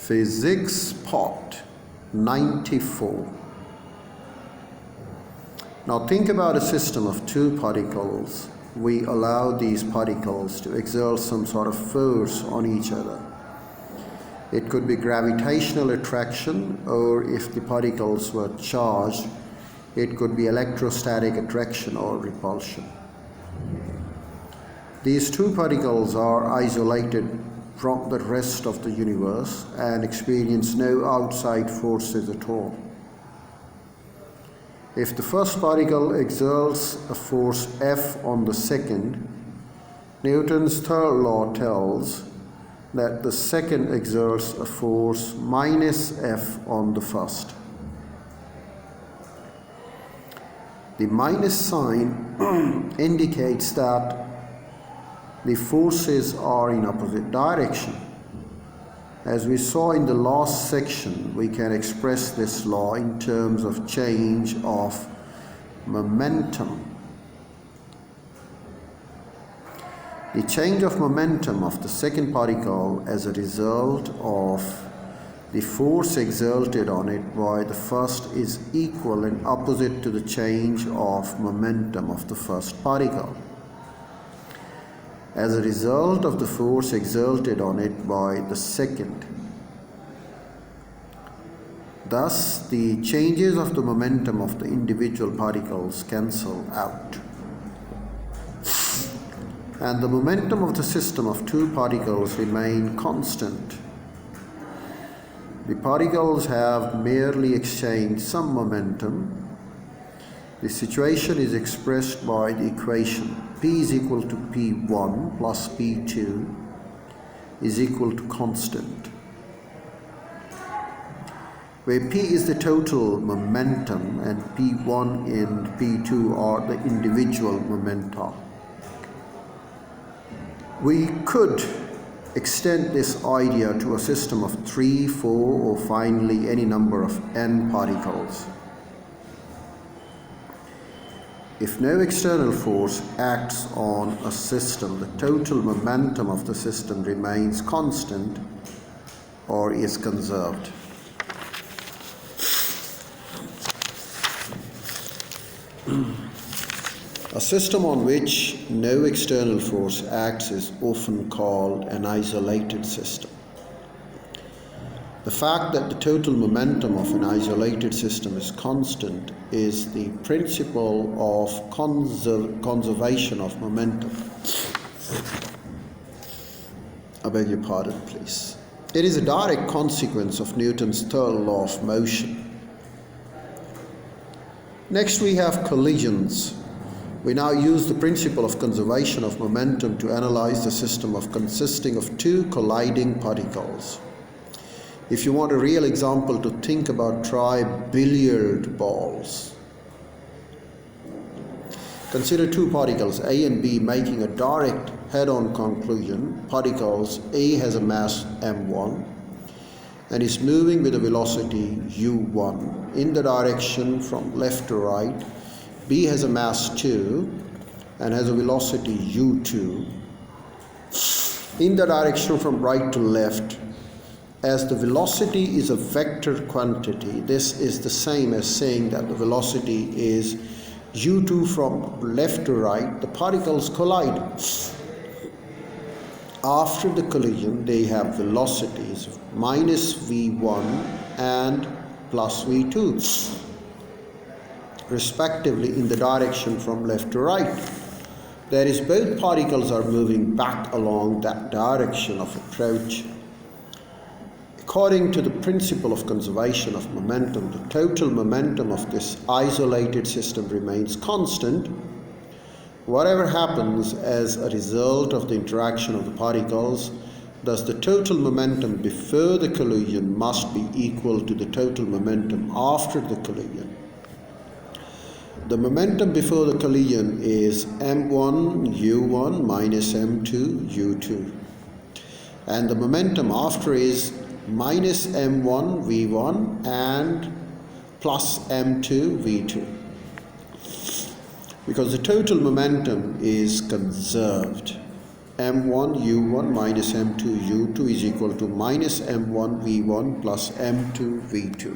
Physics Part 94. Now think about a system of two particles. We allow these particles to exert some sort of force on each other. It could be gravitational attraction, or if the particles were charged, it could be electrostatic attraction or repulsion. These two particles are isolated from the rest of the universe and experience no outside forces at all. If the first particle exerts a force F on the second, Newton's third law tells that the second exerts a force minus F on the first. The minus sign indicates that the forces are in opposite direction. As we saw in the last section, we can express this law in terms of change of momentum. The change of momentum of the second particle as a result of the force exerted on it by the first is equal and opposite to the change of momentum of the first particle. As a result of the force exerted on it by the second. Thus, the changes of the momentum of the individual particles cancel out. And the momentum of the system of two particles remain constant. The particles have merely exchanged some momentum. The situation is expressed by the equation P is equal to P1 plus P2 is equal to constant, where P is the total momentum and P1 and P2 are the individual momenta. We could extend this idea to a system of 3, 4, or finally any number of n particles. If no external force acts on a system, the total momentum of the system remains constant or is conserved. A system on which no external force acts is often called an isolated system. The fact that the total momentum of an isolated system is constant is the principle of conservation of momentum. I beg your pardon, please. It is a direct consequence of Newton's third law of motion. Next, we have collisions. We now use the principle of conservation of momentum to analyze the system consisting of two colliding particles. If you want a real example to think about, try billiard balls. Consider two particles A and B making a direct head-on collision. Particles A has a mass m1 and is moving with a velocity u1 in the direction from left to right. B has a mass 2 and has a velocity u2 in the direction from right to left. As the velocity is a vector quantity, this is the same as saying that the velocity is u2 from left to right. The particles collide. After the collision, they have velocities minus v1 and plus v2, respectively, in the direction from left to right. That is, both particles are moving back along that direction of approach. According to the principle of conservation of momentum, the total momentum of this isolated system remains constant. Whatever happens as a result of the interaction of the particles, thus the total momentum before the collision must be equal to the total momentum after the collision. The momentum before the collision is m1 u1 minus m2 u2, and the momentum after is minus m1 v1 and plus m2 v2, because the total momentum is conserved m1 u1 minus m2 u2 is equal to minus m1 v1 plus m2 v2.